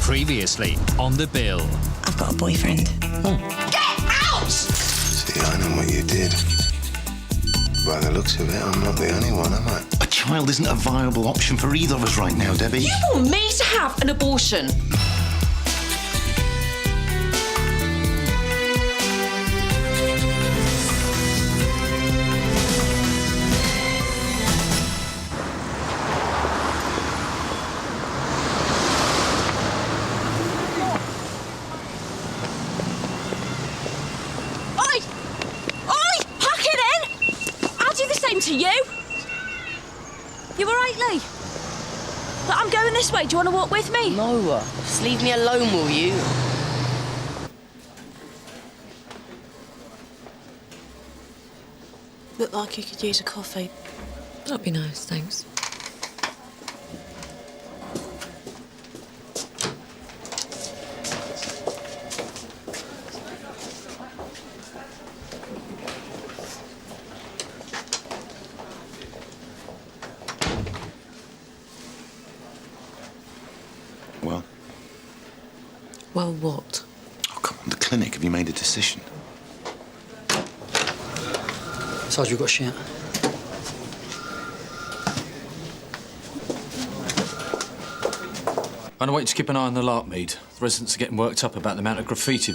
Previously on The Bill. I've got a boyfriend. Oh. Get out! See, I know what you did. By the looks of it, I'm not the only one, am I? A child isn't a viable option for either of us right now, Debbie. You want me to have an abortion? To you? You all right, Lee? Look, I'm going this way. Do you want to walk with me? No, just leave me alone, will you? Look like you could use a coffee. That'd be nice, thanks. Well? Well, what? Oh, come on, the clinic. Have you made a decision? Sarge, we've got a shout. I want you to keep an eye on the Larkmead. The residents are getting worked up about the amount of graffiti.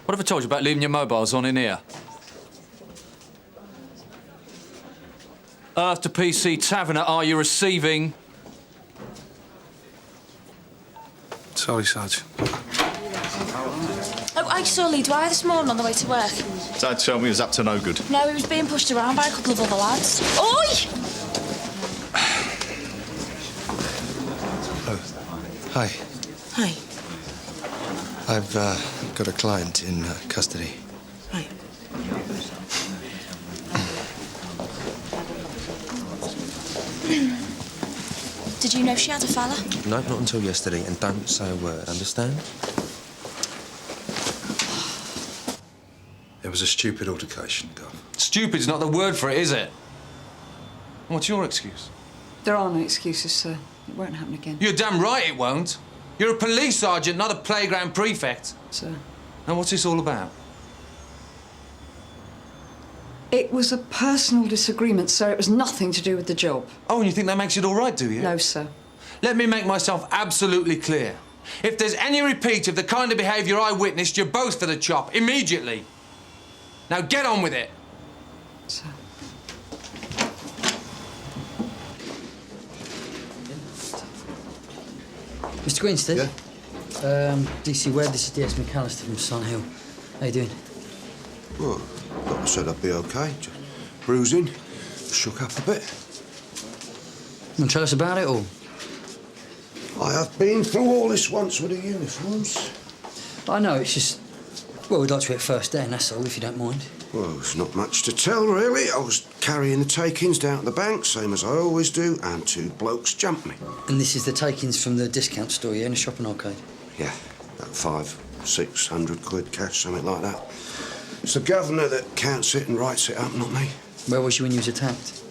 What have I told you about leaving your mobiles on in here? Earth to PC Taviner, are you receiving? Sorry, Sarge. Oh, I saw Lee Dwyer this morning on the way to work. Dad told me he was up to no good. No, he was being pushed around by a couple of other lads. Oi! Oh, hi. Hi. I've got a client in custody. Right. Did you know she had a fella? No, not until yesterday, and don't say a word, understand? It was a stupid altercation, Gov. Stupid's not the word for it, is it? What's your excuse? There are no excuses, sir. It won't happen again. You're damn right it won't. You're a police sergeant, not a playground prefect. Sir. And what's this all about? It was a personal disagreement, sir. It was nothing to do with the job. Oh, and you think that makes it all right, do you? No, sir. Let me make myself absolutely clear. If there's any repeat of the kind of behaviour I witnessed, you're both for the chop, immediately. Now get on with it. Sir. Mr. Greenstead? Yeah? DC Webb, this is DS McAllister from Sun Hill. How you doing? Well, I said I'd be OK. Just bruising, shook up a bit. Want to tell us about it, or...? I have been through all this once with the uniforms. I know, it's just... Well, we'd like to hit first then, that's all, if you don't mind. Well, there's not much to tell, really. I was carrying the takings down to the bank, same as I always do, and two blokes jumped me. And this is the takings from the discount store, yeah, in a shopping arcade? Yeah, about 500-600 quid cash, something like that. It's the governor that counts it and writes it up, not me. Where was you when you was attacked?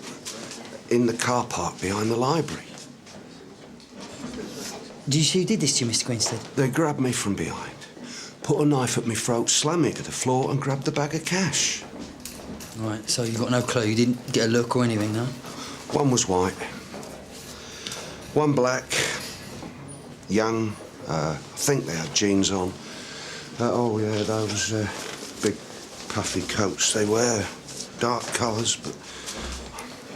In the car park behind the library. Did you see who did this to you, Mr. Greenstead? They grabbed me from behind, put a knife at my throat, slammed me to the floor and grabbed the bag of cash. Right, so you got no clue, you didn't get a look or anything, no? One was white, one black, young, I think they had jeans on. Oh, yeah, those big puffy coats they wear, dark colours, but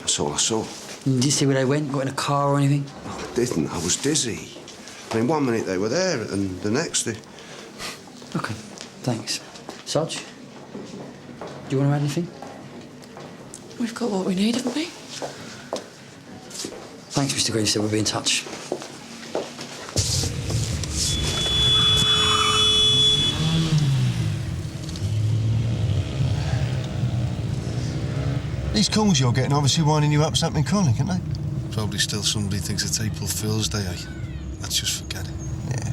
that's all I saw. And did you see where they went? Got in a car or anything? Oh, I didn't, I was dizzy. I mean, 1 minute they were there, and the next they... OK, thanks. Sarge, do you want to add anything? We've got what we need, haven't we? Thanks, Mr. Greenstead, we'll be in touch. These calls you're getting obviously winding you up something chronic, aren't they? Probably still somebody thinks it's April Fool's Day, eh? Let's just forget it. Yeah.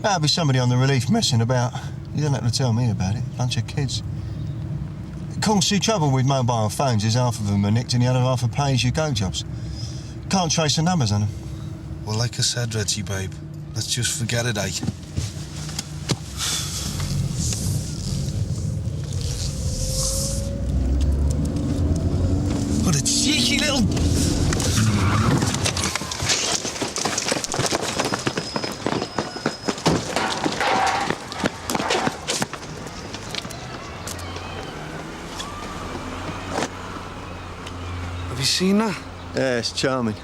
That'll be somebody on the relief messing about. You don't have to tell me about it. Bunch of kids. Of course, the trouble with mobile phones is half of them are nicked and the other half are pay-as-you-go jobs. Can't trace the numbers on them. Well, like I said, Reggie, babe, let's just forget it, eh? What a cheeky little... Have you seen that? Yeah, it's charming.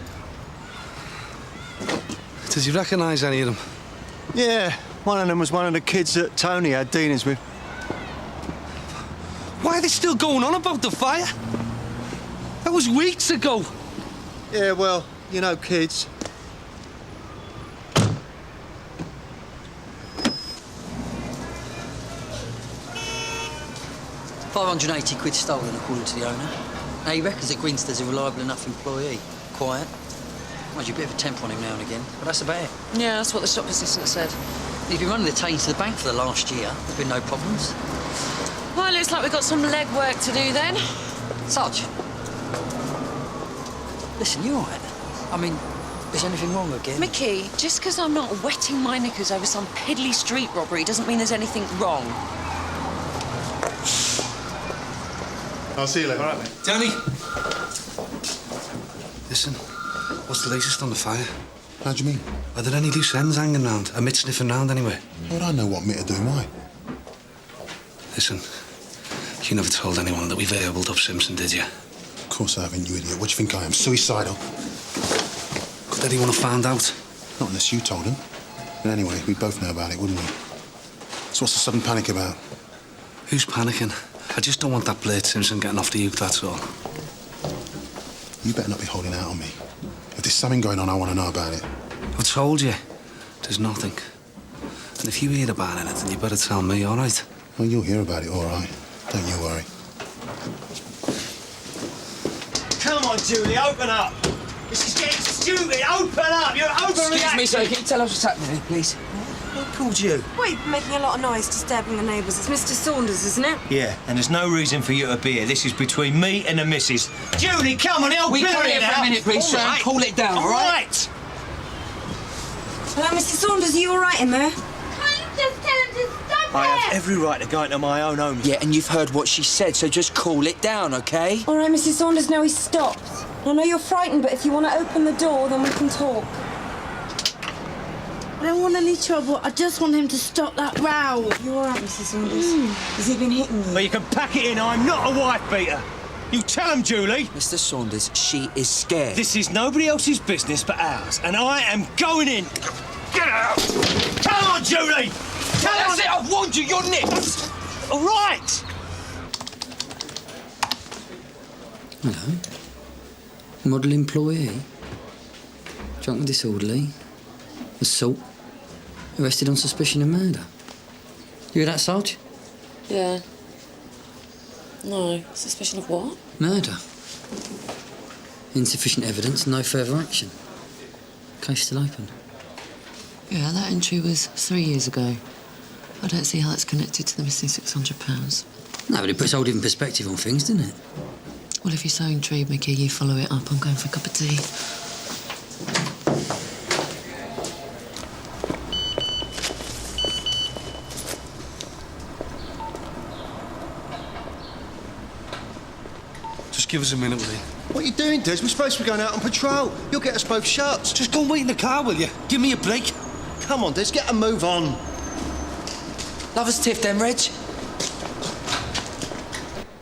Did you recognise any of them? Yeah, one of them was one of the kids that Tony had dealings with. Why are they still going on about the fire? That was weeks ago. Yeah, well, you know, kids. £580 stolen, according to the owner. Now, he reckons that Grinster's a reliable enough employee. Quiet. Mind you, a bit of a temper on him now and again, but that's about it. Yeah, that's what the shop assistant said. He's been running the tains to the bank for the last year. There's been no problems. Well, it looks like we've got some legwork to do then. Sarge. Listen, you all right? I mean, is anything wrong again? Mickey, just because I'm not wetting my knickers over some piddly street robbery doesn't mean there's anything wrong. I'll see you later. All right, mate. Danny! Listen, what's the latest on the fire? How do you mean? Are there any loose ends hanging round? A mitt sniffing round anyway? How would I know what Mitt are doing? Why? Listen, you never told anyone that we variabled up Simpson, did you? Of course I haven't, you idiot. What do you think I am? Suicidal? Could anyone have found out? Not unless you told him. And anyway, we'd both know about it, wouldn't we? So what's the sudden panic about? Who's panicking? I just don't want that Blade Simpson getting off the hook, that's all. You better not be holding out on me. If there's something going on, I want to know about it. I told you, there's nothing. And if you hear about anything, you better tell me, all right? Well, you'll hear about it, all right. Don't you worry. Come on, Julie, open up. This is getting stupid. Open up. You're overreacting. Excuse me, sir. Can you tell us what's happening here, please? Who called you? Well, you've been making a lot of noise, disturbing the neighbours. It's Mr. Saunders, isn't it? Yeah, and there's no reason for you to be here. This is between me and the missus. Julie, come on, help We Billy can't hear for a now. minute, please, sir. All right. Cool it down, all right? Hello, Mr. Saunders, are you all right in there? Just tell him to stop I have every right to go into my own home. Yeah, and you've heard what she said, so just cool it down, OK? All right, Mrs. Saunders, now he's stopped. I know you're frightened, but if you want to open the door, then we can talk. I don't want any trouble. I just want him to stop that row. You all right, Mrs. Saunders? Has he been hitting you? Well, you can pack it in. I'm not a wife beater. You tell him, Julie. Mr. Saunders, she is scared. This is nobody else's business but ours, and I am going in. Get out! Come on, Julie! That's it, I've warned you, you're nipped! All right! Hello. Model employee. Drunk and disorderly. Assault. Arrested on suspicion of murder. You hear that, Sarge? Yeah. No. Suspicion of what? Murder. Insufficient evidence, no further action. Case still open. Yeah, that entry was 3 years ago. I don't see how that's connected to the missing £600. No, but it puts a whole different perspective on things, doesn't it? Well, if you're so intrigued, Mickey, you follow it up. I'm going for a cup of tea. Just give us a minute, will you? What are you doing, Des? We're supposed to be going out on patrol. You'll get us both shot. Just go and wait in the car, will you? Give me a break. Come on, Des, get a move on. Lovers tiff then, Reg?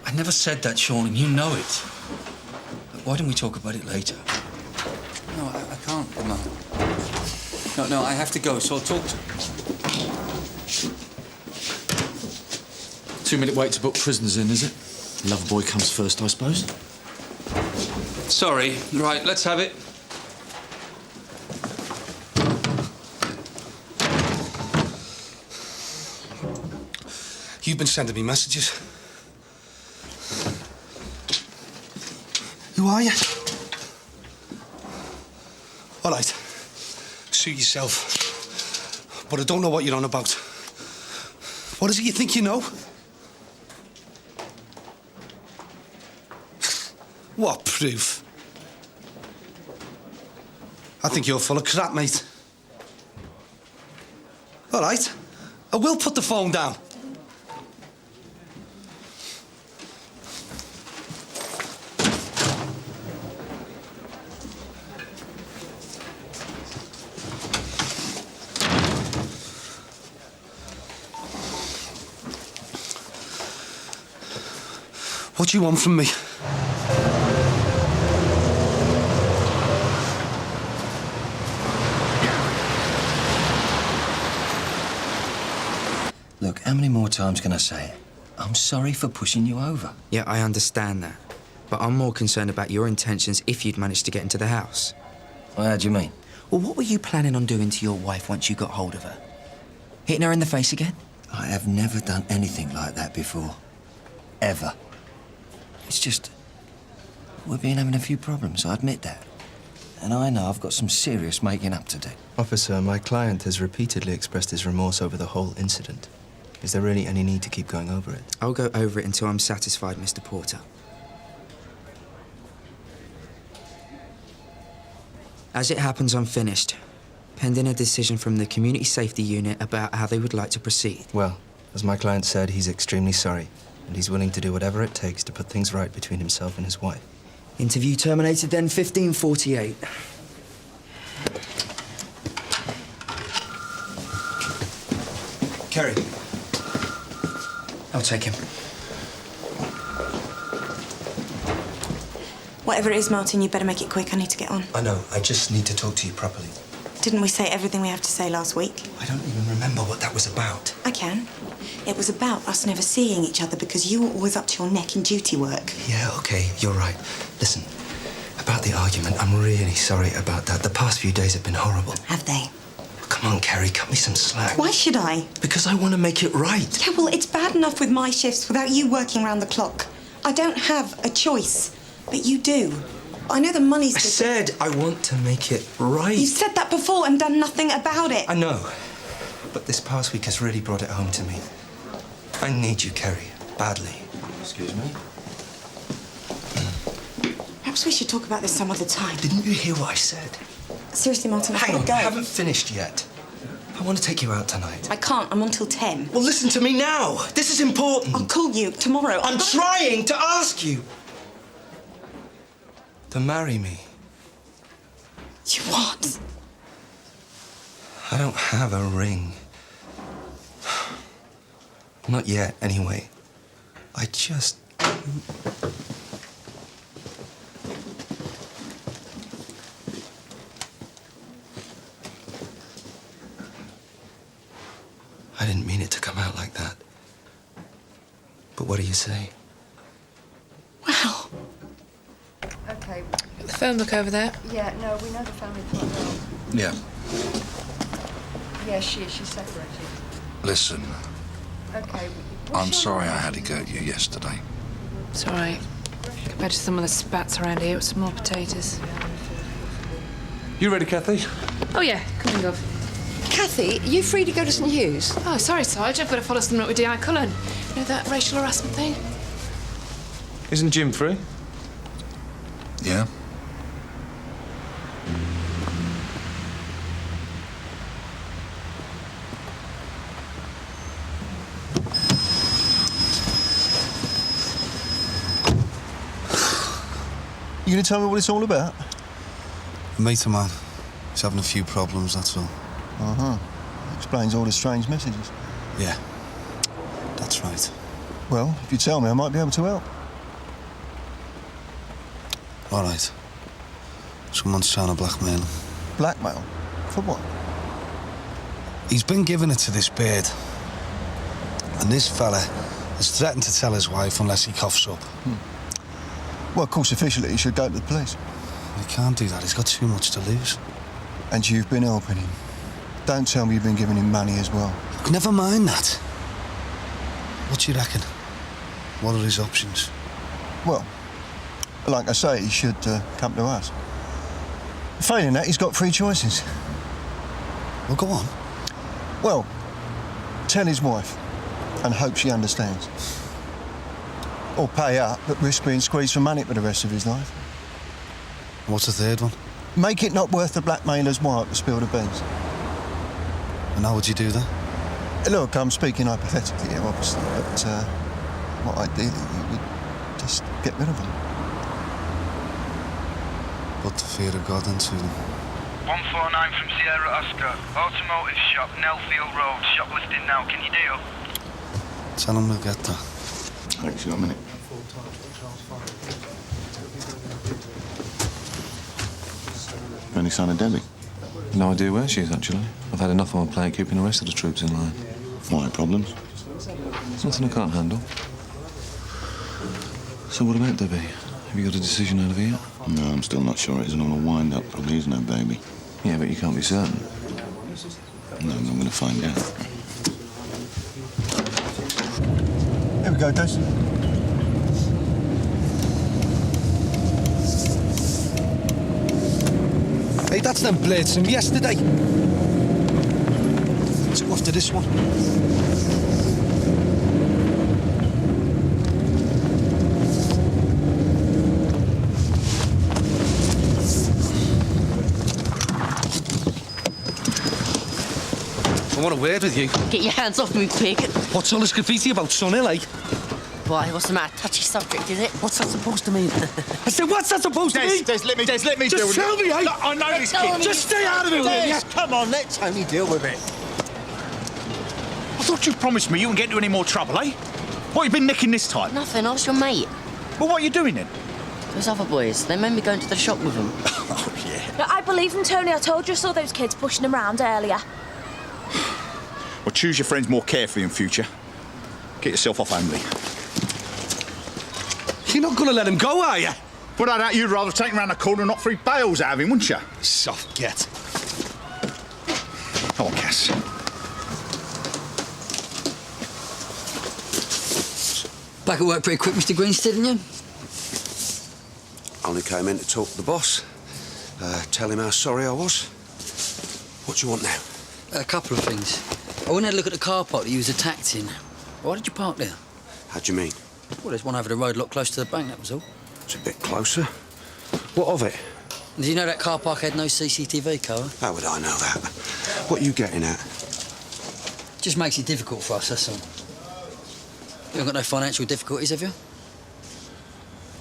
I never said that, Sean, and you know it. But why don't we talk about it later? No, I can't, Mum. No, I have to go, so I'll talk to... 2-minute wait to book prisoners in, is it? Lover boy comes first, I suppose. Sorry. Right, let's have it. You've been sending me messages. Who are you? All right. Suit yourself. But I don't know what you're on about. What is it you think you know? What proof? I think you're full of crap, mate. All right. I will put the phone down. What do you want from me? Look, how many more times can I say it? I'm sorry for pushing you over. Yeah, I understand that. But I'm more concerned about your intentions if you'd managed to get into the house. Well, how do you mean? Well, what were you planning on doing to your wife once you got hold of her? Hitting her in the face again? I have never done anything like that before. Ever. It's just... we've been having a few problems, I admit that. And I know I've got some serious making up to do. Officer, my client has repeatedly expressed his remorse over the whole incident. Is there really any need to keep going over it? I'll go over it until I'm satisfied, Mr. Porter. As it happens, I'm finished, pending a decision from the Community Safety Unit about how they would like to proceed. Well, as my client said, he's extremely sorry, and he's willing to do whatever it takes to put things right between himself and his wife. Interview terminated then, 15:48. Kerry. I'll take him. Whatever it is, Martin, you better make it quick. I need to get on. I know. I just need to talk to you properly. Didn't we say everything we have to say last week? I don't even remember what that was about. I can. It was about us never seeing each other because you were always up to your neck in duty work. Yeah, OK, you're right. Listen, about the argument, I'm really sorry about that. The past few days have been horrible. Have they? Come on, Kerry, cut me some slack. Why should I? Because I want to make it right. Yeah, well, it's bad enough with my shifts without you working round the clock. I don't have a choice, but you do. I know the money's... I said I want to make it right. You've said that before and done nothing about it. I know, but this past week has really brought it home to me. I need you, Kerry, badly. Excuse me? Perhaps we should talk about this some other time. Didn't you hear what I said? Seriously, Martin, I've got to go. I haven't finished yet. I want to take you out tonight. I can't. I'm on till 10. Well, listen to me now. This is important. I'll call you tomorrow. I'm trying to ask you to marry me. You what? I don't have a ring. Not yet, anyway. I just... I didn't mean it to come out like that. But what do you say? Wow. OK. The phone book over there. Yeah, no, we know the family quite well. Yeah. Yeah, she's separated. Listen, OK. I'm sorry I had to go to you yesterday. It's all right. Compared to some of the spats around here, it's some more potatoes. You ready, Kathy? Oh, yeah. Coming up. Kathy, are you free to go to St Hugh's? Oh, sorry, Sarge. I've got to follow something up with Di Cullen. You know that racial harassment thing? Isn't Jim free? Yeah? You gonna tell me what it's all about? A mate of mine. He's having a few problems, that's all. Uh-huh. Explains all the strange messages. Yeah, that's right. Well, if you tell me, I might be able to help. All right. Someone's trying to blackmail him. Blackmail? For what? He's been giving it to this bird. And this fella has threatened to tell his wife unless he coughs up. Well, of course, officially, he should go to the police. He can't do that. He's got too much to lose. And you've been helping him. Don't tell me you've been giving him money as well. Look, never mind that. What do you reckon? What are his options? Well, like I say, he should come to us. Failing that, he's got three choices. Well, go on. Well, tell his wife and hope she understands. Or pay up, but risk being squeezed for money for the rest of his life. What's the third one? Make it not worth the blackmailer's while to spill the beans. And how would you do that? Look, I'm speaking hypothetically here, obviously, but what ideally you would just get rid of them. Put the fear of God into them. 149 from Sierra Oscar. Automotive shop, Nellfield Road. Shoplifting now. Can you deal? Tell them we'll get that. Alex, you got a minute? Any sign of Debbie? No idea where she is, actually. I've had enough on my plate keeping the rest of the troops in line. Why, problems? It's nothing I can't handle. So what about Debbie? Have you got a decision out of her yet? No, I'm still not sure. It isn't all a wind-up. Probably is no baby. Yeah, but you can't be certain. No, I'm going to find out. Here we go, Des. Hey, that's them blades from yesterday. So after this one. I want a word with you. Get your hands off me, pig. What's all this graffiti about, Sonny, like? Why, what's the matter? Touchy subject, is it? What's that supposed to mean? I said, what's that supposed to mean? Des, let me Just deal with tell me, eh? Look, I know this kid. Just stay out of it, will you? Come on, let Tony deal with it. I thought you promised me you wouldn't get into any more trouble, eh? What you been nicking this time? Nothing, ask your mate. Well, what are you doing then? Those other boys, they made me go into the shop with them. Oh, yeah. No, I believe in Tony. I told you I saw those kids pushing him around earlier. Well, choose your friends more carefully in future. Get yourself off only. You're not going to let him go, are you? Well, I doubt you'd rather take him round the corner and knock 3 bales out of him, wouldn't you? Soft get. Come on, Cass. Back at work pretty quick, Mr. Greenstead, didn't you? Only came in to talk to the boss. Tell him how sorry I was. What do you want now? A couple of things. I went and had a look at the car park that you was attacked in. Why did you park there? How do you mean? Well, there's one over the road a lot close to the bank, that was all. It's a bit closer. What of it? Did you know that car park had no CCTV, Carver? How would I know that? What are you getting at? Just makes it difficult for us, that's all. You haven't got no financial difficulties, have you?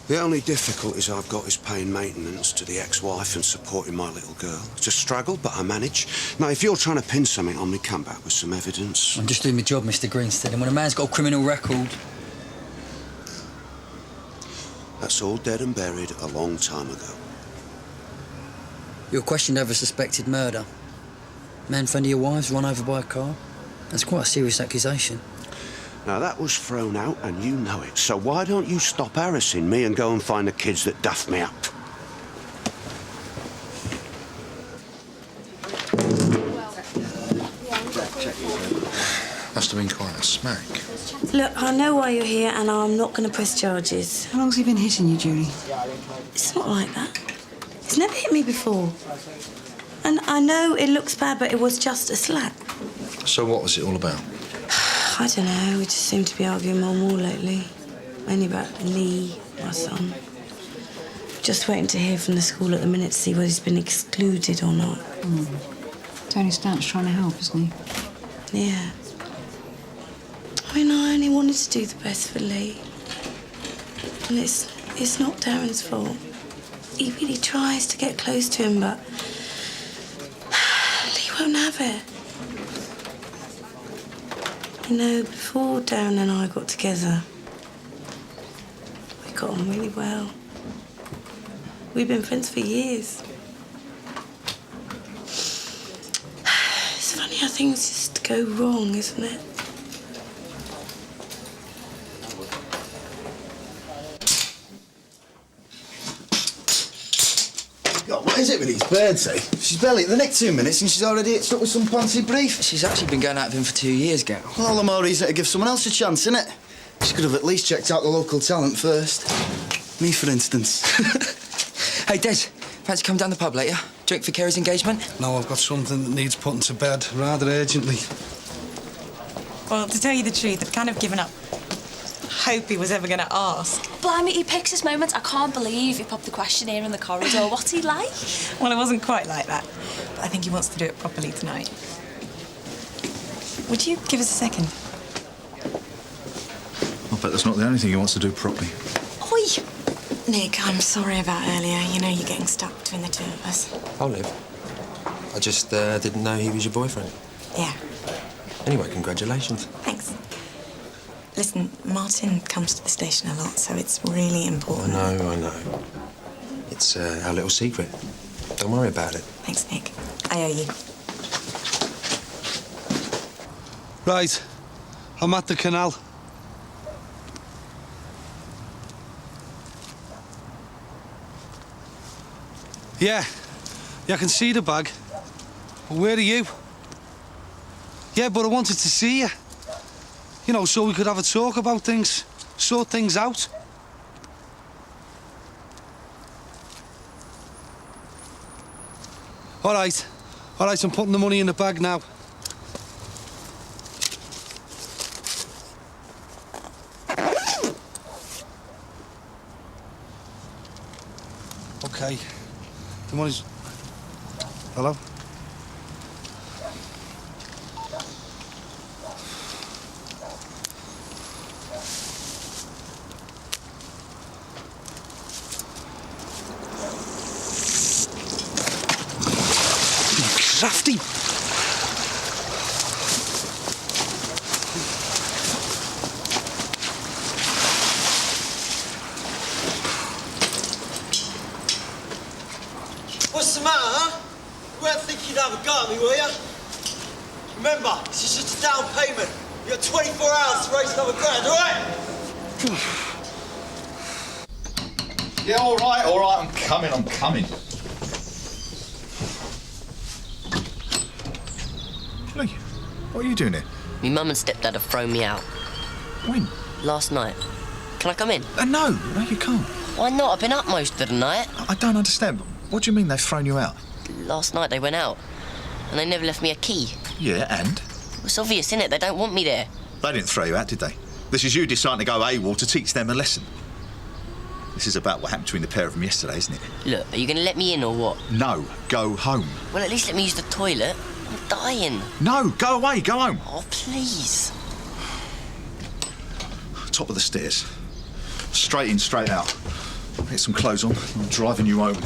The only difficulties I've got is paying maintenance to the ex-wife and supporting my little girl. It's a struggle, but I manage. Now, if you're trying to pin something on me, come back with some evidence. I'm just doing my job, Mr. Greenstead, and when a man's got a criminal record... That's all dead and buried a long time ago. You're questioned over suspected murder. Man friend of your wife's run over by a car. That's quite a serious accusation. Now, that was thrown out, and you know it. So why don't you stop harassing me and go and find the kids that duffed me up? Must have been quite a smack. Look, I know why you're here, and I'm not going to press charges. How long's he been hitting you, Julie? It's not like that. He's never hit me before. And I know it looks bad, but it was just a slap. So what was it all about? I don't know. We just seem to be arguing more and more lately. Mainly about Lee, my son. Just waiting to hear from the school at the minute to see whether he's been excluded or not. Tony Stant's trying to help, isn't he? Yeah. I mean, I only wanted to do the best for Lee. And it's not Darren's fault. He really tries to get close to him, but Lee won't have it. You know, before Darren and I got together, we got on really well. We've been friends for years. It's funny how things just go wrong, isn't it? God, what is it with these birds, eh? She's barely at the next 2 minutes and she's already hit up with some fancy brief. She's actually been going out with him for 2 years, Gal. Well, all the more reason to give someone else a chance, innit? She could have at least checked out the local talent first. Me, for instance. Hey, Des, fancy come down the pub later? Drink for Kerry's engagement? No, I've got something that needs putting to bed rather urgently. Well, to tell you the truth, I've kind of given up. hope he was ever going to ask. Blimey, he picks his moments. I can't believe he popped the question here in the corridor. What's he like? Well, it wasn't quite like that. But I think he wants to do it properly tonight. Would you give us a second? I bet that's not the only thing he wants to do properly. Oi! Nick, I'm sorry about earlier. You know you're getting stuck between the two of us. I'll live. I just didn't know he was your boyfriend. Yeah. Anyway, congratulations. Thanks. Listen, Martin comes to the station a lot, so it's really important. I know. It's our little secret. Don't worry about it. Thanks, Nick. I owe you. Right. I'm at the canal. Yeah, I can see the bag. But where are you? Yeah, but I wanted to see you. You know, so we could have a talk about things, sort things out. All right, I'm putting the money in the bag now. Okay. The money's... Hello? Crafty! What's the matter, huh? You weren't thinking you'd have a go at me, were you? Remember, this is just a down payment. You got 24 hours to raise another grand, all right? Yeah, all right, I'm coming. Lee, what are you doing here? Me mum and stepdad have thrown me out. When? Last night. Can I come in? No, you can't. Why not? I've been up most of the night. I don't understand. What do you mean they've thrown you out? Last night they went out, and they never left me a key. Yeah, and? It's obvious, innit? They don't want me there. They didn't throw you out, did they? This is you deciding to go AWOL to teach them a lesson. This is about what happened between the pair of them yesterday, isn't it? Look, are you going to let me in or what? No, go home. Well, at least let me use the toilet. I'm dying. No, go away, go home. Oh, please. Top of the stairs. Straight in, straight out. Get some clothes on. I'm driving you home.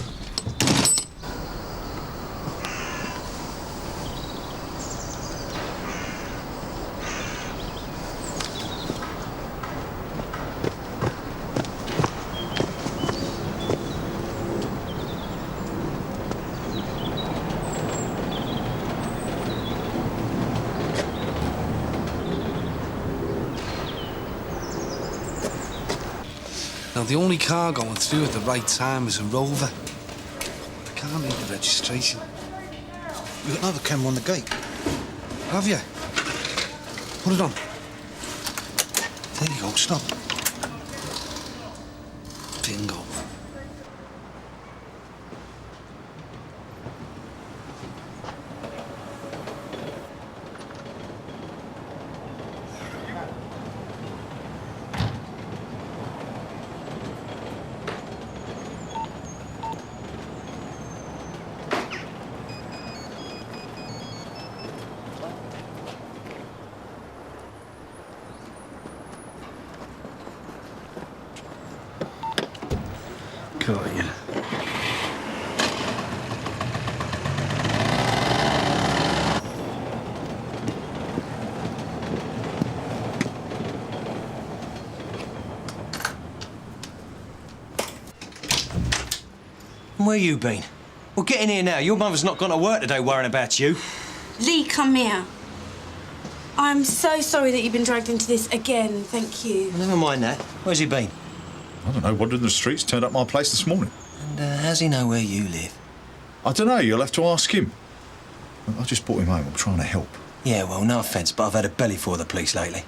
Now, the only car going through at the right time is a Rover. I can't read the registration. You've got another camera on the gate. Have you? Put it on. There you go, stop. Bingo. Got you. Where you been? Well, get in here now. Your mother's not gone to work today worrying about you. Lee, come here. I'm so sorry that you've been dragged into this again. Thank you. Well, never mind that. Where's he been? I don't know, wandering the streets, turned up my place this morning. And how's he know where you live? I don't know, you'll have to ask him. I just brought him home, I'm trying to help. Yeah, well, no offence, but I've had a belly for the police lately.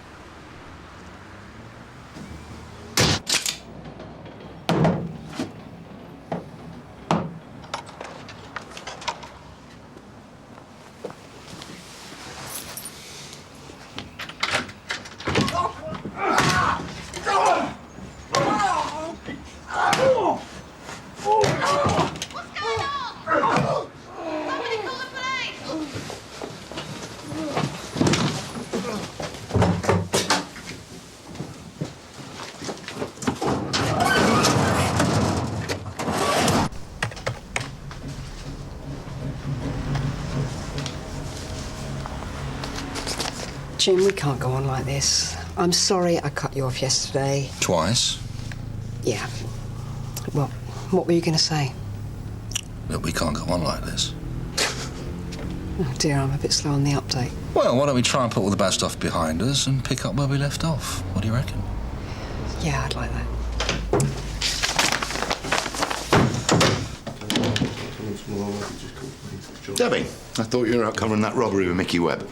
Jim, we can't go on like this. I'm sorry I cut you off yesterday. Twice. Yeah. Well, what were you going to say? That we can't go on like this. Oh dear, I'm a bit slow on the update. Well, why don't we try and put all the bad stuff behind us and pick up where we left off? What do you reckon? Yeah, I'd like that. Debbie, I thought you were out covering that robbery with Mickey Webb.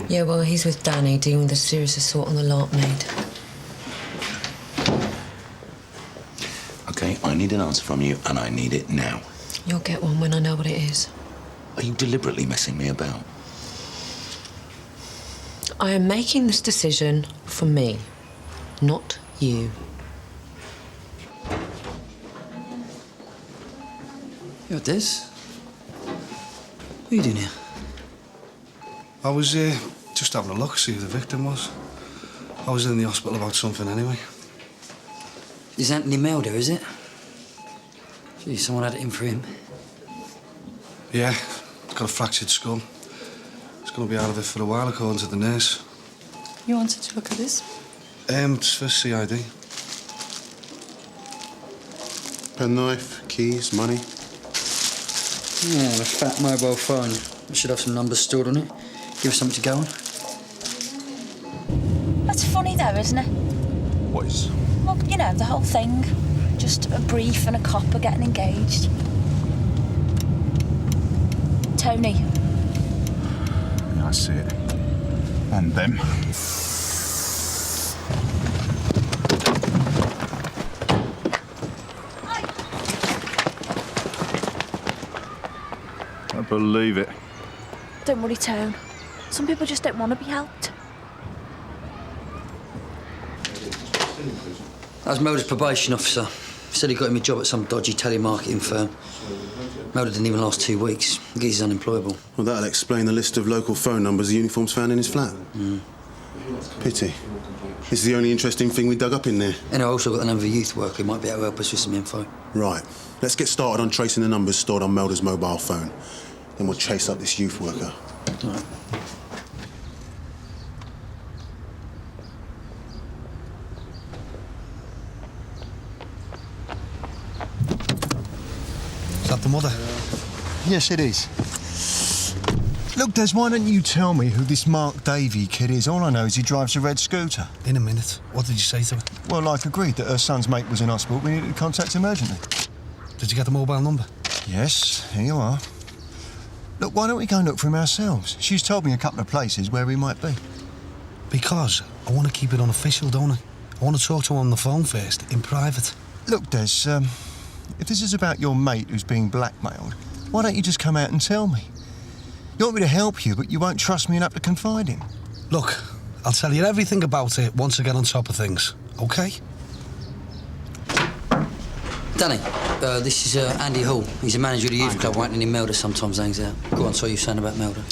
Yeah, well, he's with Danny dealing with a serious assault on the lark maid. OK, I need an answer from you, and I need it now. You'll get one when I know what it is. Are you deliberately messing me about? I am making this decision for me, not you. Yo, Des. What are you doing here? I was just having a look, see who the victim was. I was in the hospital about something anyway. Is Anthony Mel there, is it? Gee, someone had it in for him. Yeah, he's got a fractured skull. He's going to be out of it for a while, according to the nurse. You wanted to look at this? It's for CID. Penknife, keys, money. Yeah, a fat mobile phone. It should have some numbers stored on it. Give us something to go on. That's funny though, isn't it? What is? Well, you know, the whole thing. Just a brief and a copper getting engaged. Tony. Yeah, I see it. And them. I believe it. Don't worry, Tone. Some people just don't want to be helped. That was Meadows' probation officer. Said he got him a job at some dodgy telemarketing firm. Meadows didn't even last 2 weeks. He's unemployable. Well, that'll explain the list of local phone numbers the uniforms found in his flat. Pity. This is the only interesting thing we dug up in there. And I also got the number of a youth worker who might be able to help us with some info. Right. Let's get started on tracing the numbers stored on Meadows' mobile phone. Then we'll chase up this youth worker. All right. Is that the mother? Yes, it is. Look, Des, why don't you tell me who this Mark Davey kid is? All I know is he drives a red scooter. In a minute. What did you say to her? Well, like agreed that her son's mate was in hospital. We needed to contact him urgently. Did you get the mobile number? Yes, here you are. Look, why don't we go and look for him ourselves? She's told me a couple of places where he might be. Because I want to keep it unofficial, don't I? I want to talk to him on the phone first, in private. Look, Des, if this is about your mate who's being blackmailed, why don't you just come out and tell me? You want me to help you, but you won't trust me enough to confide in. Look, I'll tell you everything about it once I get on top of things, OK? Danny, this is Andy Hall. He's a manager of the youth club waiting in Melder sometimes hangs out. Go on, so you're saying about Melder.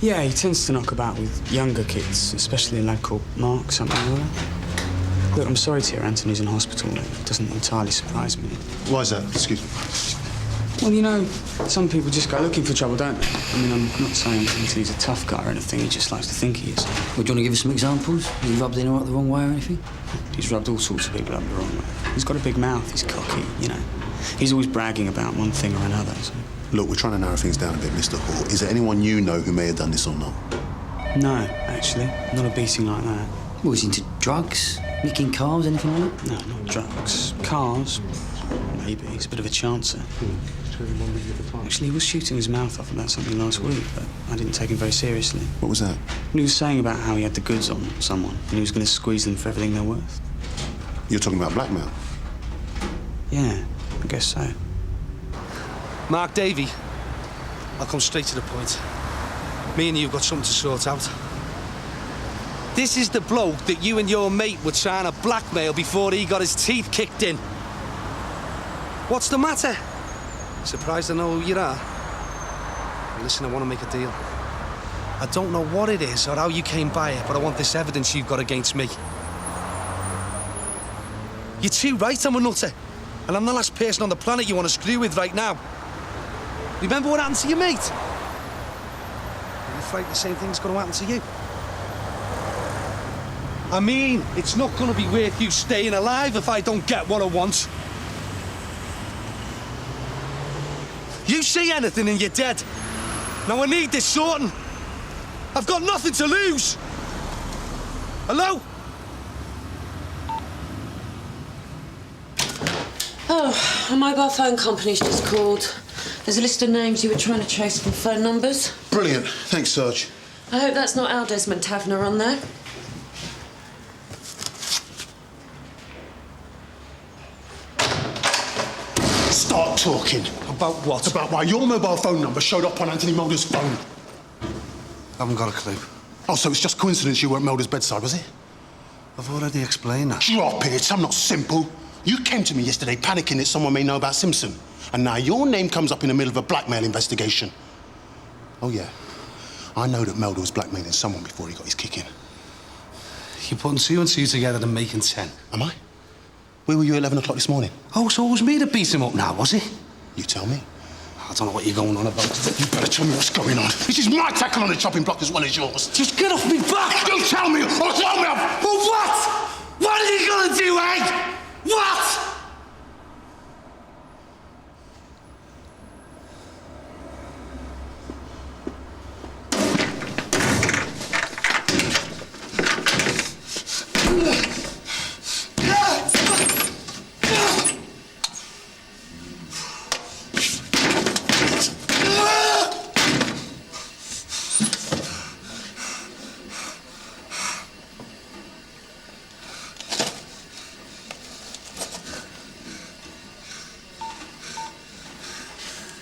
Yeah, he tends to knock about with younger kids, especially a lad called Mark, something like that. Look, I'm sorry to hear Anthony's in hospital. It doesn't entirely surprise me. Why is that? Excuse me. Well, you know, some people just go looking for trouble, don't they? I mean, I'm not saying Anthony's a tough guy or anything. He just likes to think he is. Well, do you want to give us some examples? He rubbed anyone up the wrong way or anything? He's rubbed all sorts of people up the wrong way. He's got a big mouth. He's cocky, you know. He's always bragging about one thing or another. So. Look, we're trying to narrow things down a bit, Mr. Hall. Is there anyone you know who may have done this or not? No, actually. Not a beating like that. Well, he's into drugs? Nicking cars, anything like that? No, not drugs. Cars? Maybe. He's a bit of a chancer. Actually, he was shooting his mouth off about something last week, but I didn't take him very seriously. What was that? He was saying about how he had the goods on someone, and he was going to squeeze them for everything they're worth. You're talking about blackmail? Yeah, I guess so. Mark Davey. I'll come straight to the point. Me and you've got something to sort out. This is the bloke that you and your mate were trying to blackmail before he got his teeth kicked in. What's the matter? Surprised to know who you are? Listen, I want to make a deal. I don't know what it is or how you came by it, but I want this evidence you've got against me. You're too right, I'm a nutter. And I'm the last person on the planet you want to screw with right now. Remember what happened to your mate? Are you afraid the same thing's going to happen to you? I mean, it's not gonna be worth you staying alive if I don't get what I want. You say anything and you're dead. Now I need this sorting. I've got nothing to lose. Hello? Oh, a mobile phone company's just called. There's a list of names you were trying to trace from phone numbers. Brilliant. Thanks, Sarge. I hope that's not our Desmond Taviner on there. Start talking. About what? About why your mobile phone number showed up on Anthony Mulder's phone. I haven't got a clue. Oh, so it's just coincidence you were at Mulder's bedside, was it? I've already explained that. Drop it. I'm not simple. You came to me yesterday panicking that someone may know about Simpson. And now your name comes up in the middle of a blackmail investigation. Oh, yeah. I know that Mulder was blackmailing someone before he got his kick in. You're putting 2 and 2 together and making 10. Am I? Where were you at 11 o'clock this morning? Oh, so it was me that beat him up now, was it? You tell me. I don't know what you're going on about. You better tell me what's going on. This is my tackle on the chopping block as well as yours. Just get off me back! You tell me, or tell me! Well, what? What are you gonna do, eh? What?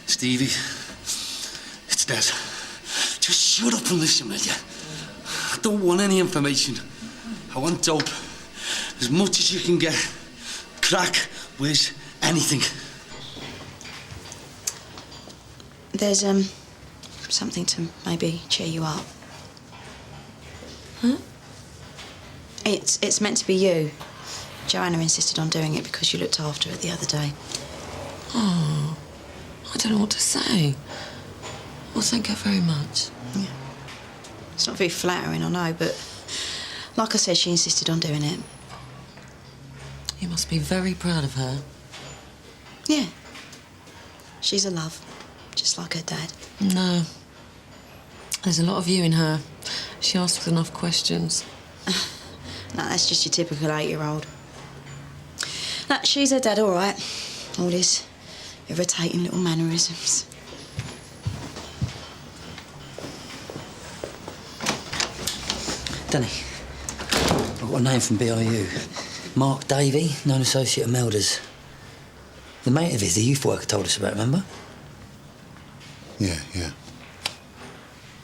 Stevie, it's Des. Just shut up and listen, will you? I don't want any information. I want dope. As much as you can get. Crack, whiz, anything. There's, something to maybe cheer you up. Huh? It's meant to be you. Joanna insisted on doing it because you looked after her the other day. Oh, I don't know what to say. Well, thank her very much. Yeah. It's not very flattering, I know, but like I said, she insisted on doing it. You must be very proud of her. Yeah. She's a love, just like her dad. No. There's a lot of you in her. She asks enough questions. No, that's just your typical 8-year-old. No, she's her dad, all right. All this irritating little mannerisms. Danny, I've got a name from BIU. Mark Davey, known associate of Melder's. The mate of his, the youth worker, told us about, remember? Yeah.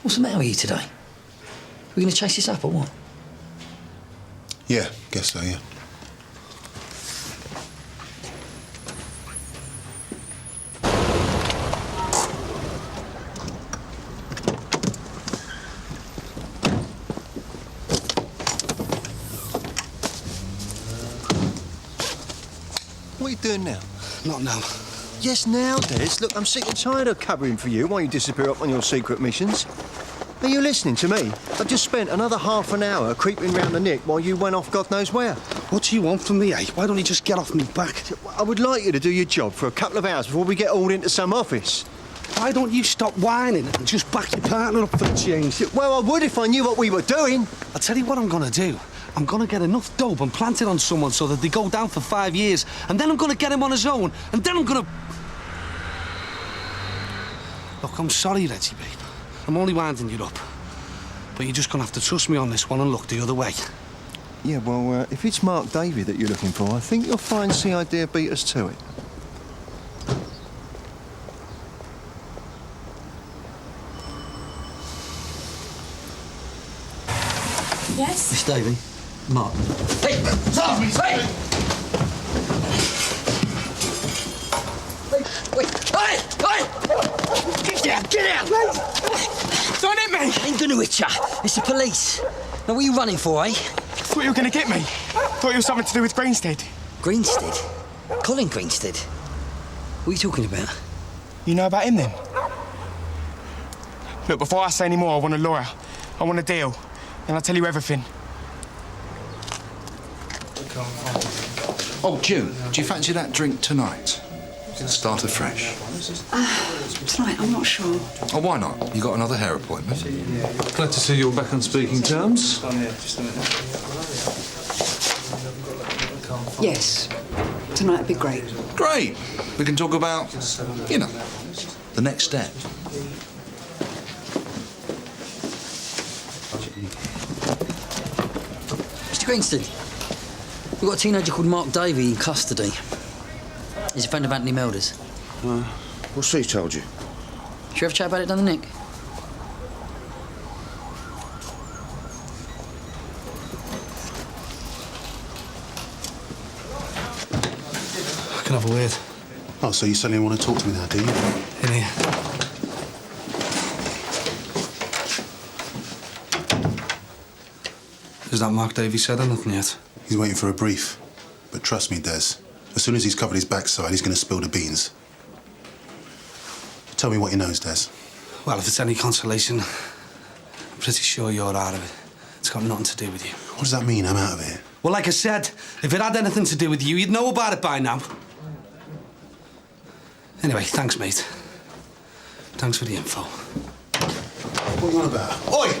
What's the matter with you today? Are we going to chase this up or what? Yeah, guess so, yeah. What are you doing now? Not now. Yes, now, Des. Look, I'm sick and tired of covering for you while you disappear up on your secret missions. Are you listening to me? I've just spent another half an hour creeping round the nick while you went off God knows where. What do you want from me, eh? Why don't you just get off me back? I would like you to do your job for a couple of hours before we get hauled into some office. Why don't you stop whining and just back your partner up for the change? Well, I would if I knew what we were doing. I'll tell you what I'm gonna do. I'm gonna get enough dope and plant it on someone so that they go down for 5 years, and then I'm gonna get him on his own, and then I'm gonna... Look, I'm sorry, Reggie, babe. I'm only winding you up. But you're just gonna have to trust me on this one and look the other way. Yeah, well, if it's Mark Davey that you're looking for, I think you'll find CID beat us to it. Yes? Miss Davey. Mark. Hey, stop me! Hey! Wait! Get out! Don't hit me! I ain't gonna hit ya. It's the police. Now, what are you running for, eh? Thought you were gonna get me. Thought it was something to do with Greenstead. Greenstead? Colin Greenstead? What are you talking about? You know about him, then? Look, before I say any more, I want a lawyer. I want a deal. And I'll tell you everything. Oh, June, do you fancy that drink tonight? Start afresh. Tonight, I'm not sure. Oh, why not? You got another hair appointment? Glad to see you're back on speaking terms. Yes. Tonight would be great. Great. We can talk about, you know, the next step. Mr. Greenstead, we've got a teenager called Mark Davey in custody. He's a friend of Anthony Melder's. What's he told you? Did you ever chat about it down the Nick? I can have a word. Oh, so you suddenly want to talk to me now, do you? In here. Has that Mark Davey said anything yet? He's waiting for a brief. But trust me, Des, as soon as he's covered his backside, he's going to spill the beans. Tell me what he knows, Des. Well, if it's any consolation, I'm pretty sure you're out of it. It's got nothing to do with you. What does that mean, I'm out of it? Well, like I said, if it had anything to do with you, you'd know about it by now. Anyway, thanks, mate. Thanks for the info. What are you on about? Oi!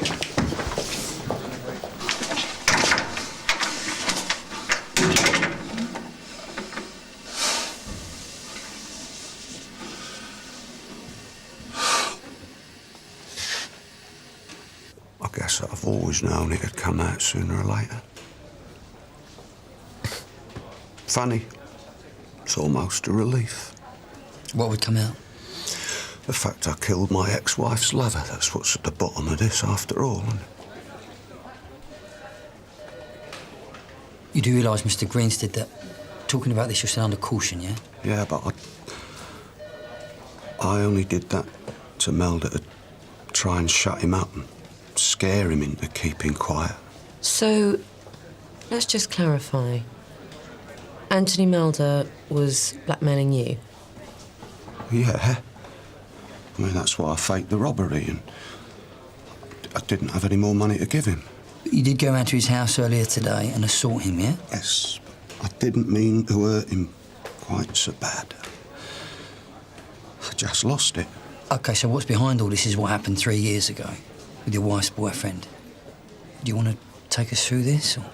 I guess I've always known it'd come out sooner or later. Funny. It's almost a relief. What would come out? The fact I killed my ex-wife's lover. That's what's at the bottom of this, after all. And You do realise, Mr. Greenstead, that talking about this, you're still under caution, yeah? yeah, but I only did that to Melder to try and shut him up and scare him into keeping quiet. So, let's just clarify. Anthony Melder was blackmailing you? Yeah. I mean, that's why I faked the robbery, and I didn't have any more money to give him. You did go round to his house earlier today and assault him, yeah? Yes. I didn't mean to hurt him quite so bad. I just lost it. OK, so what's behind all this is what happened 3 years ago with your wife's boyfriend. Do you want to take us through this, or...?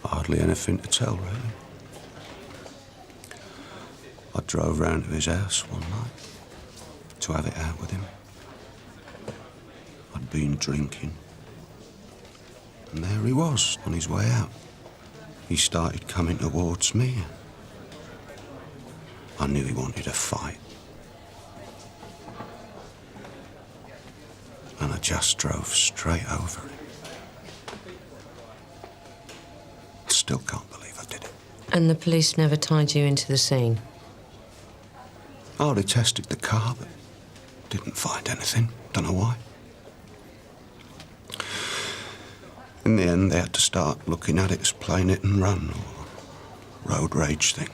Hardly anything to tell, really. I drove round to his house one night to have it out with him. I'd been drinking. And there he was, on his way out. He started coming towards me. I knew he wanted a fight. And I just drove straight over him. I still can't believe I did it. And the police never tied you into the scene? Oh, they tested the car, but didn't find anything. Don't know why. In the end, they had to start looking at it as plain hit and run or road rage thing.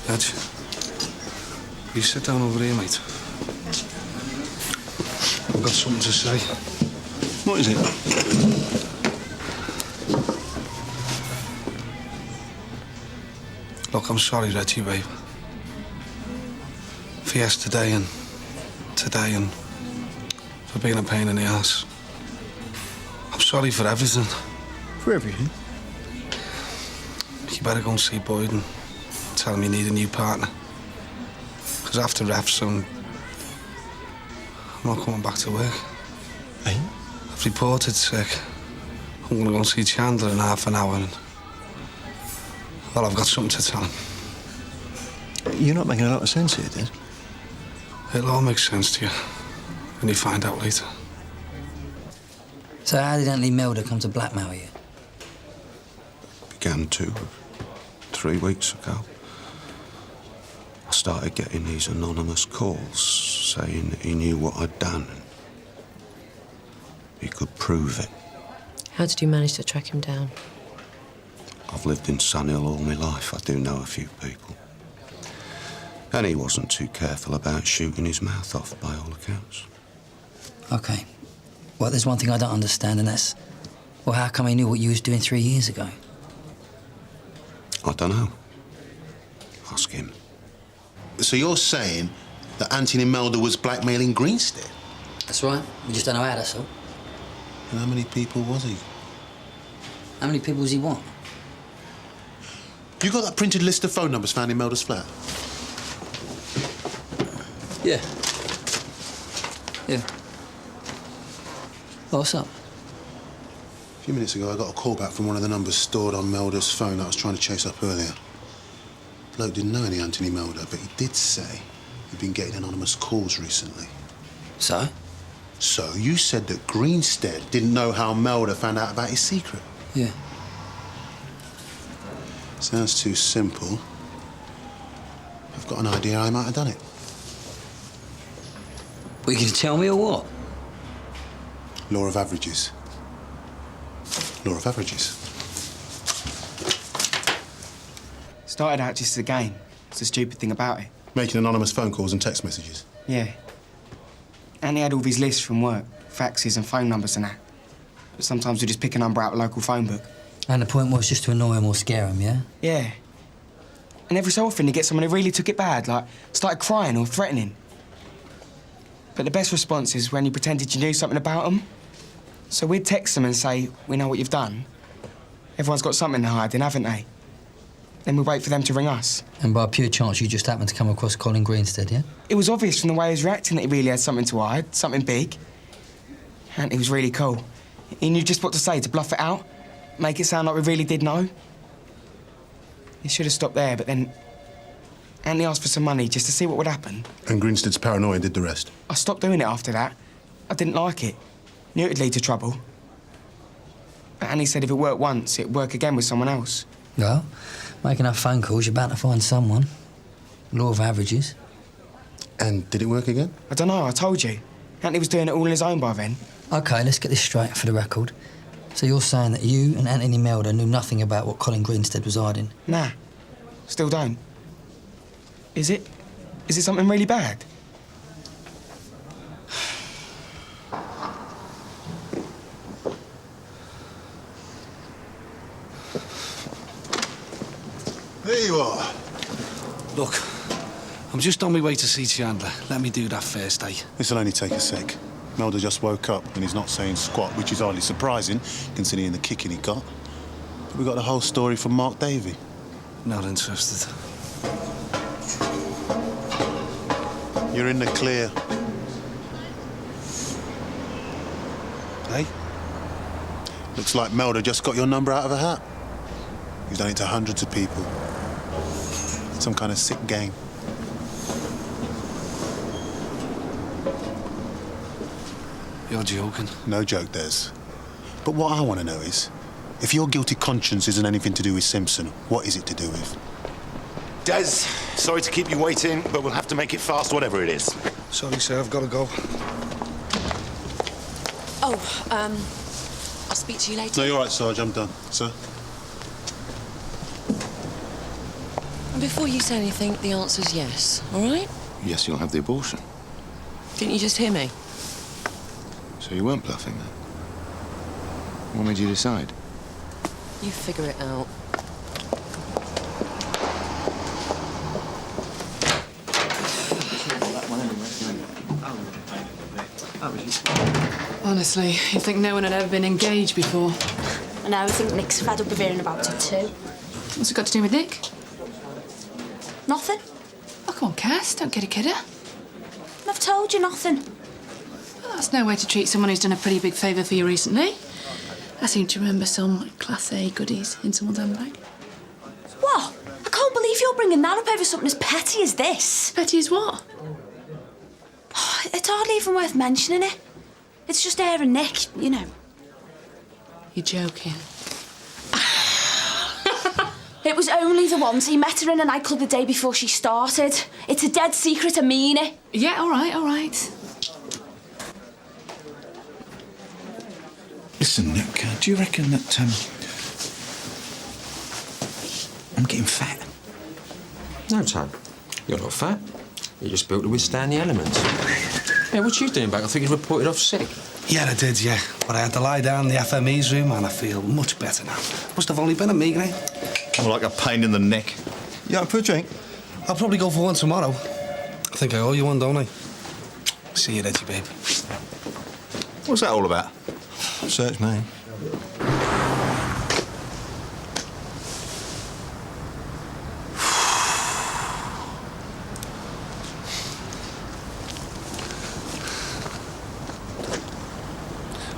Dad, you sit down over here, mate. I've got something to say. What is it? Look, I'm sorry, Reggie, babe. For yesterday and today and for being a pain in the ass. I'm sorry for everything. For everything? You better go and see Boyden. Tell him you need a new partner. Because after refs, I'm not coming back to work. Eh? I've reported sick. I'm going to go and see Chandler in half an hour. And, well, I've got something to tell him. You're not making a lot of sense here, Des. It'll all make sense to you when you find out later. So how did Anthony Melder come to blackmail you? Began to 3 weeks ago. I started getting these anonymous calls saying that he knew what I'd done and he could prove it. How did you manage to track him down? I've lived in Sunhill all my life. I do know a few people. And he wasn't too careful about shooting his mouth off, by all accounts. OK. Well, there's one thing I don't understand, and that's Well, how come he knew what you was doing 3 years ago? I don't know. Ask him. So you're saying that Anthony Melder was blackmailing Greenstead? That's right. We just don't know how, that's all. And how many people was he? How many people does he want? You got that printed list of phone numbers found in Melder's flat? Yeah. Yeah. Oh, what's up? A few minutes ago, I got a call back from one of the numbers stored on Melder's phone that I was trying to chase up earlier. The bloke didn't know any Anthony Melder, but he did say he'd been getting anonymous calls recently. So? So you said that Greenstead didn't know how Melder found out about his secret? Yeah. Sounds too simple. I've got an idea I might have done it. Were you going to tell me or what? Law of averages. Law of averages. Started out just as a game. It's the stupid thing about it. Making anonymous phone calls and text messages. Yeah. And he had all these lists from work, faxes and phone numbers and that. But sometimes we just pick a number out of a local phone book. And the point was just to annoy him or scare him, yeah? Yeah. And every so often, you get someone who really took it bad, like started crying or threatening. But the best response is when you pretended you knew something about them. So we'd text them and say, we know what you've done. Everyone's got something to hide, haven't they? Then we wait for them to ring us. And by pure chance, you just happened to come across Colin Greenstead, yeah? It was obvious from the way he was reacting that he really had something to hide, something big. And he was really cool. He knew just what to say to bluff it out, make it sound like we really did know. He should have stopped there, but then Anthony asked for some money just to see what would happen. And Greenstead's paranoia did the rest. I stopped doing it after that. I didn't like it. Knew it'd lead to trouble. But Annie said if it worked once, it'd work again with someone else. Well, make enough phone calls, you're bound to find someone. Law of averages. And did it work again? I don't know, I told you. Anthony was doing it all on his own by then. OK, let's get this straight for the record. So you're saying that you and Anthony Melder knew nothing about what Colin Greenstead was hiding? Nah, still don't. Is it? Is it something really bad? There you are. Look, I'm just on my way to see Chandler. Let me do that first, eh? This'll only take a sec. Melder just woke up and he's not saying squat, which is hardly surprising, considering the kicking he got. But we got the whole story from Mark Davey. Not interested. You're in the clear. Hey? Looks like Melder just got your number out of a hat. He's done it to hundreds of people. Some kind of sick game. You're joking. No joke, Des. But what I want to know is, if your guilty conscience isn't anything to do with Simpson, what is it to do with? Des, sorry to keep you waiting, but we'll have to make it fast, whatever it is. Sorry, sir, I've got to go. Oh, I'll speak to you later. No, you're right, Sarge, I'm done. Sir? And before you say anything, the answer's yes, all right? Yes, you'll have the abortion. Didn't you just hear me? So you weren't bluffing then? What made you decide? You figure it out. Honestly, you think no one had ever been engaged before? And I think Nick's fed up of hearing about it too. What's it got to do with Nick? Nothing. Oh, come on, Cass, don't get a kidder. I've told you nothing. Well, that's no way to treat someone who's done a pretty big favour for you recently. I seem to remember some Class A goodies in someone's handbag. What? I can't believe you're bringing that up over something as petty as this. Petty as what? It's hardly even worth mentioning it. It's just Air and Nick, you know. You're joking. It was only the once. He met her in a nightclub the day before she started. It's a dead secret, I mean it. Yeah, all right, all right. Listen, Nick, do you reckon that, I'm getting fat? No, Tom. You're not fat. You're just built to withstand the elements. Yeah, what you doing back? I think you reported off sick. Yeah, I did, yeah. But I had to lie down in the FME's room and I feel much better now. Must have only been a migraine. More like a pain in the neck. You out for a drink? I'll probably go for one tomorrow. I think I owe you one, don't I? See you, Reggie, babe. What's that all about? Search me.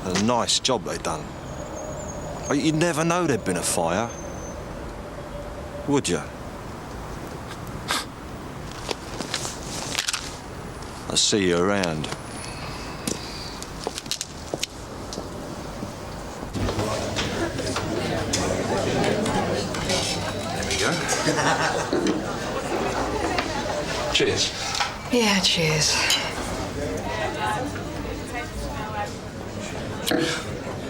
A nice job they done. You'd never know there'd been a fire, would you? I'll see you around. There we go. Cheers. Yeah, cheers.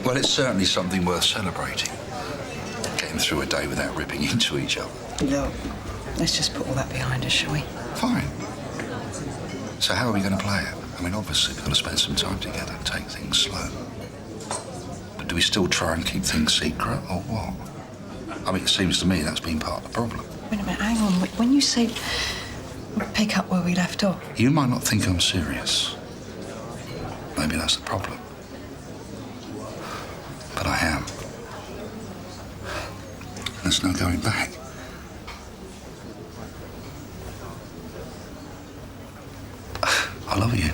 Well, it's certainly something worth celebrating. Getting through a day without ripping into each other. Look, let's just put all that behind us, shall we? Fine. So how are we going to play it? I mean, obviously we're going to spend some time together and take things slow. But do we still try and keep things secret, or what? I mean, it seems to me that's been part of the problem. Wait a minute, hang on. When you say pick up where we left off... You might not think I'm serious. Maybe that's the problem. But I am. There's no going back. I love you.